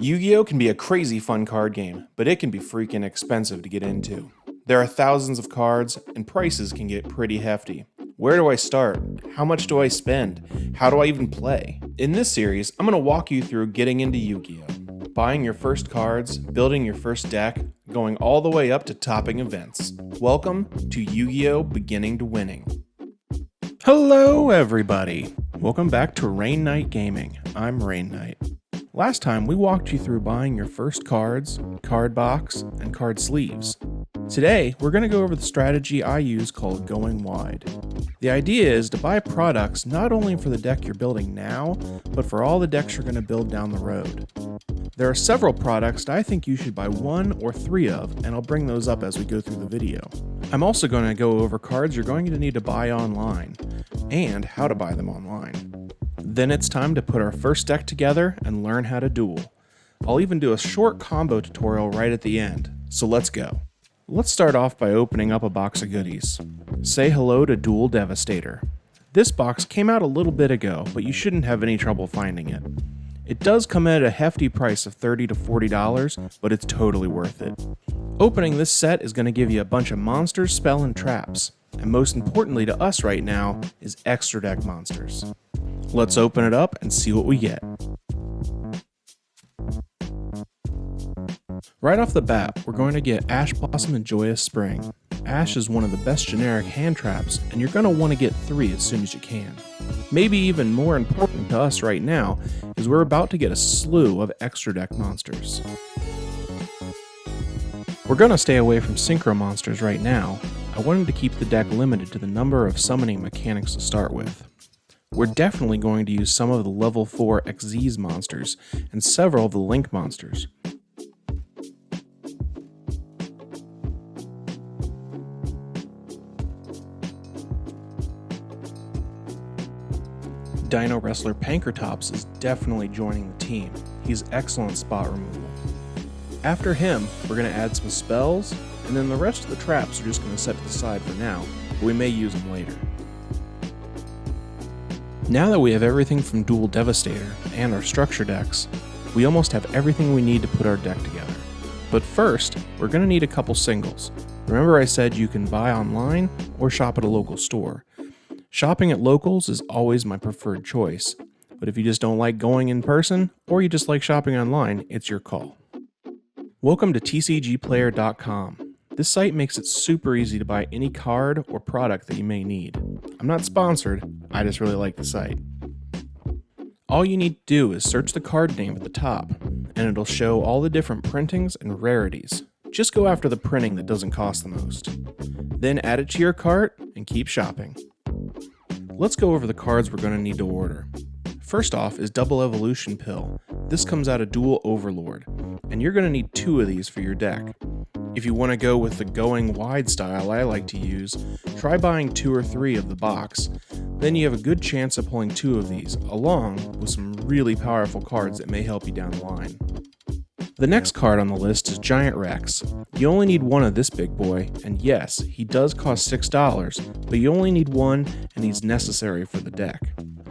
Yu-Gi-Oh can be a crazy fun card game, but it can be freaking expensive to get into. There are thousands of cards, and prices can get pretty hefty. Where do I start? How much do I spend? How do I even play? In this series, I'm going to walk you through getting into Yu-Gi-Oh, buying your first cards, building your first deck, going all the way up to topping events. Welcome to Yu-Gi-Oh! Beginning to Winning. Hello everybody! Welcome back to Rainnite Gaming. I'm Rainnite. Last time we walked you through buying your first cards, card box, and card sleeves. Today, we're going to go over the strategy I use called going wide. The idea is to buy products not only for the deck you're building now, but for all the decks you're going to build down the road. There are several products that I think you should buy 1 or 3 of, and I'll bring those up as we go through the video. I'm also going to go over cards you're going to need to buy online, and how to buy them online. Then it's time to put our first deck together and learn how to duel. I'll even do a short combo tutorial right at the end, so let's go. Let's start off by opening up a box of goodies. Say hello to Duel Devastator. This box came out a little bit ago, but you shouldn't have any trouble finding it. It does come in at a hefty price of $30 to $40, but it's totally worth it. Opening this set is going to give you a bunch of monsters, spell, and traps, and most importantly to us right now is extra deck monsters. Let's open it up and see what we get. Right off the bat, we're going to get Ash Blossom and Joyous Spring. Ash is one of the best generic hand traps, and you're going to want to get 3 as soon as you can. Maybe even more important to us right now is we're about to get a slew of extra deck monsters. We're going to stay away from synchro monsters right now. I wanted to keep the deck limited to the number of summoning mechanics to start with. We're definitely going to use some of the level 4 Xyz monsters and several of the Link monsters. Dino Wrestler Pankratops is definitely joining the team. He's excellent spot removal. After him, we're going to add some spells, and then the rest of the traps are just going to set to the side for now, but we may use them later. Now that we have everything from Duel Devastator and our structure decks, we almost have everything we need to put our deck together. But first, we're going to need a couple singles. Remember I said you can buy online or shop at a local store. Shopping at locals is always my preferred choice, but if you just don't like going in person, or you just like shopping online, it's your call. Welcome to TCGplayer.com. This site makes it super easy to buy any card or product that you may need. I'm not sponsored, I just really like the site. All you need to do is search the card name at the top, and it'll show all the different printings and rarities. Just go after the printing that doesn't cost the most. Then add it to your cart and keep shopping. Let's go over the cards we're going to need to order. First off is Double Evolution Pill. This comes out of Duel Overlord, and you're going to need 2 of these for your deck. If you want to go with the going wide style I like to use, try buying 2 or 3 of the box. Then you have a good chance of pulling 2 of these, along with some really powerful cards that may help you down the line. The next card on the list is Giant Rex. You only need 1 of this big boy, and yes, he does cost $6, but you only need 1 and he's necessary for the deck.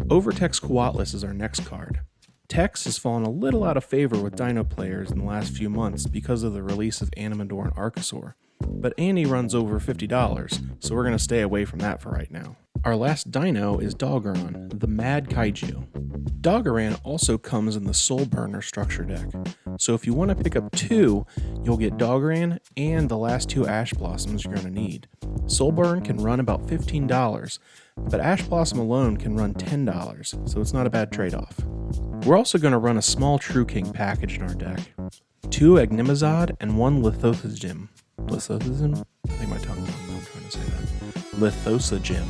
Overtex Coatlas is our next card. Tex has fallen a little out of favor with Dino players in the last few months because of the release of Animador and Archosaur, but Annie runs over $50, so we're going to stay away from that for right now. Our last Dino is Doggeron, the Mad Kaiju. Doggeron also comes in the Soul Burner structure deck, so if you want to pick up 2, you'll get Doggeron and the last 2 Ash Blossoms you're going to need. Soul Burn can run about $15, but Ash Blossom alone can run $10, so it's not a bad trade-off. We're also going to run a small True King package in our deck. 2 Agnimazad and 1 Lithosagem. Lithosagem? I think my tongue was I'm trying to say that. Lithosagem.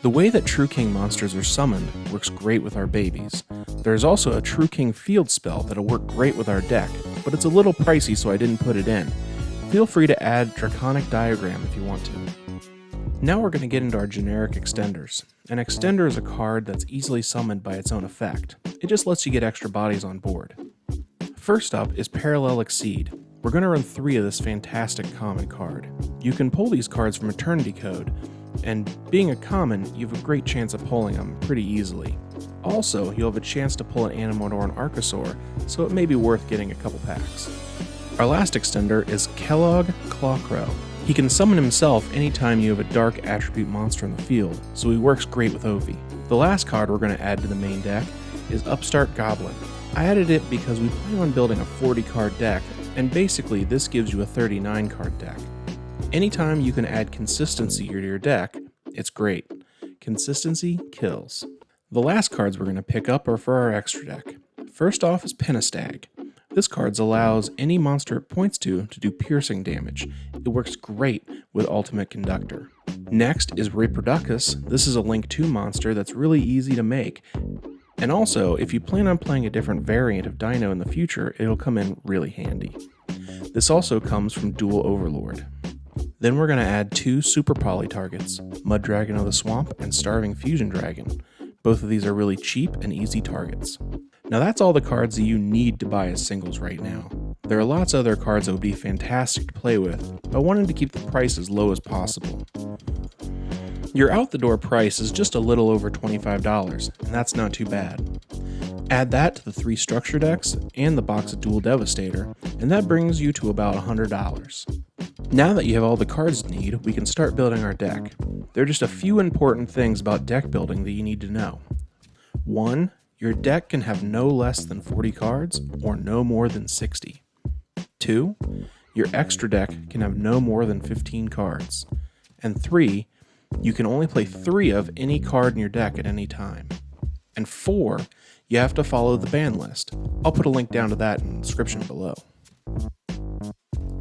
The way that True King monsters are summoned works great with our babies. There's also a True King field spell that'll work great with our deck, but it's a little pricey so I didn't put it in. Feel free to add Draconic Diagram if you want to. Now we're going to get into our generic extenders. An extender is a card that's easily summoned by its own effect. It just lets you get extra bodies on board. First up is Parallel Exceed. We're going to run 3 of this fantastic common card. You can pull these cards from Eternity Code, and being a common, you have a great chance of pulling them pretty easily. Also, you'll have a chance to pull an Animal or an Archosaur, so it may be worth getting a couple packs. Our last extender is Kellogg Clawcrow. He can summon himself anytime you have a dark attribute monster in the field, so he works great with Ovi. The last card we're going to add to the main deck is Upstart Goblin. I added it because we plan on building a 40 card deck, and basically this gives you a 39 card deck. Anytime you can add consistency to your deck, it's great. Consistency kills. The last cards we're going to pick up are for our extra deck. First off is Penistag. This card allows any monster it points to do piercing damage. It works great with Ultimate Conductor. Next is Reproducus. This is a Link 2 monster that's really easy to make. And also, if you plan on playing a different variant of Dino in the future, it'll come in really handy. This also comes from Dual Overlord. Then we're going to add 2 Super Poly targets, Mud Dragon of the Swamp and Starving Fusion Dragon. Both of these are really cheap and easy targets. Now that's all the cards that you need to buy as singles right now. There are lots of other cards that would be fantastic to play with, but I wanted to keep the price as low as possible. Your out-the-door price is just a little over $25, and that's not too bad. Add that to the 3 structure decks and the box of Dual Devastator, and that brings you to about $100. Now that you have all the cards you need, we can start building our deck. There are just a few important things about deck building that you need to know. 1. Your deck can have no less than 40 cards or no more than 60. 2. Your extra deck can have no more than 15 cards. And 3. You can only play 3 of any card in your deck at any time. And 4. You have to follow the ban list. I'll put a link down to that in the description below.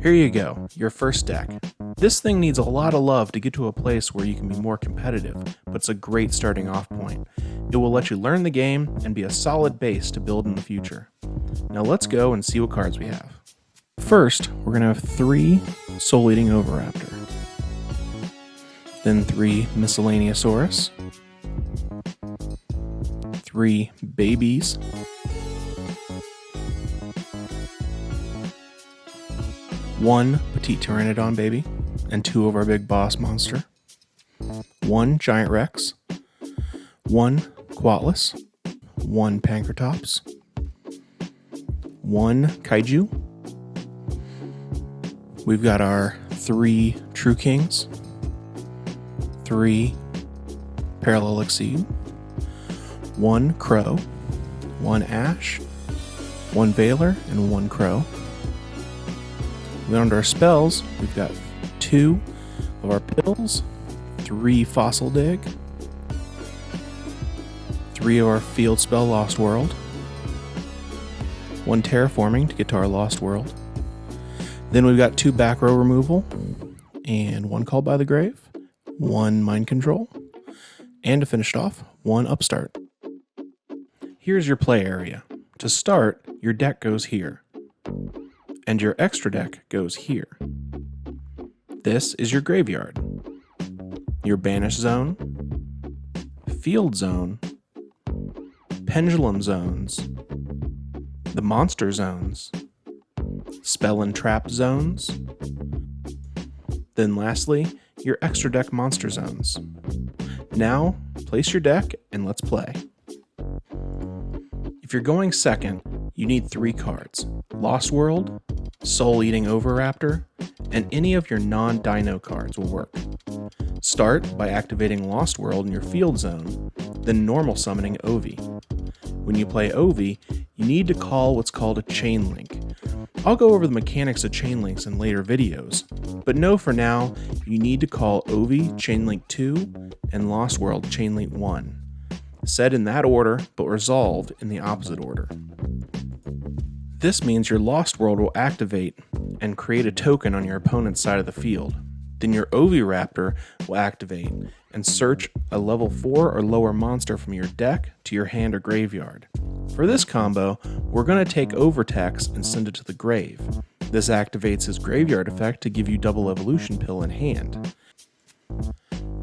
Here you go, your first deck. This thing needs a lot of love to get to a place where you can be more competitive, but it's a great starting off point. It will let you learn the game and be a solid base to build in the future. Now let's go and see what cards we have. First, we're going to have 3 Soul Eating Oviraptor, then 3 Miscellaneousaurus, 3 Babies, 1 Petite Pteranodon baby, and 2 of our big boss monster, 1 Giant Rex, 1 Quatlus, 1 Pancratops, 1 Kaiju. We've got our 3 True Kings, 3 Parallel Exceed, 1 Crow, 1 Ash, 1 Veiler, and 1 Crow. Under our spells, we've got 2 of our pills, 3 Fossil Dig, 3 of our field spell Lost World, 1 Terraforming to get to our Lost World. Then we've got 2 Back Row Removal, and 1 Called by the Grave, 1 Mind Control, and to finish it off, 1 Upstart. Here's your play area. To start, your deck goes here, and your extra deck goes here. This is your graveyard, your banish zone, field zone, pendulum zones, the monster zones, spell and trap zones, then lastly, your extra deck monster zones. Now, place your deck and let's play. If you're going second, you need 3 cards: Lost World, Soul Eating Oviraptor, and any of your non-dino cards will work. Start by activating Lost World in your field zone, then normal summoning Ovi. When you play Ovi, you need to call what's called a chain link. I'll go over the mechanics of chain links in later videos, but know for now you need to call Ovi Chainlink 2 and Lost World Chainlink 1. Said in that order, but resolved in the opposite order. This means your Lost World will activate and create a token on your opponent's side of the field. Then your Oviraptor will activate and search a level 4 or lower monster from your deck to your hand or graveyard. For this combo, we're going to take Overtex and send it to the grave. This activates his graveyard effect to give you double evolution pill in hand.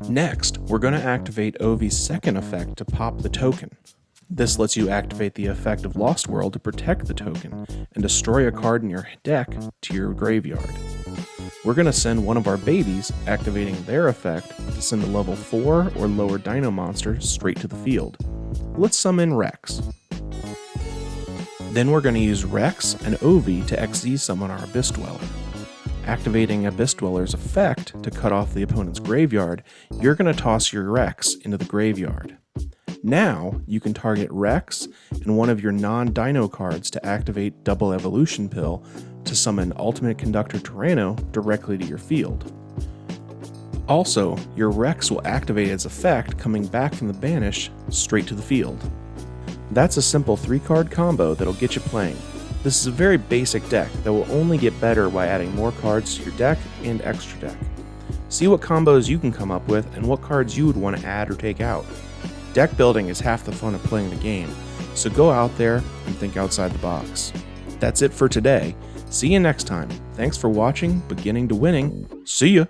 Next, we're going to activate Ovi's second effect to pop the token. This lets you activate the effect of Lost World to protect the token and destroy a card in your deck to your graveyard. we're going to send one of our babies, activating their effect to send a level 4 or lower dino monster straight to the field. Let's summon Rex. Then we're going to use Rex and Ovi to XZ summon our Abyss Dweller. Activating Abyss Dweller's effect to cut off the opponent's graveyard, you're going to toss your Rex into the graveyard. Now, you can target Rex and one of your non-dino cards to activate Double Evolution Pill to summon Ultimate Conductor Tyranno directly to your field. Also, your Rex will activate its effect coming back from the banish straight to the field. That's a simple 3-card combo that'll get you playing. This is a very basic deck that will only get better by adding more cards to your deck and extra deck. See what combos you can come up with and what cards you would want to add or take out. Deck building is half the fun of playing the game, so go out there and think outside the box. That's it for today. See you next time. Thanks for watching Beginning to Winning. See ya!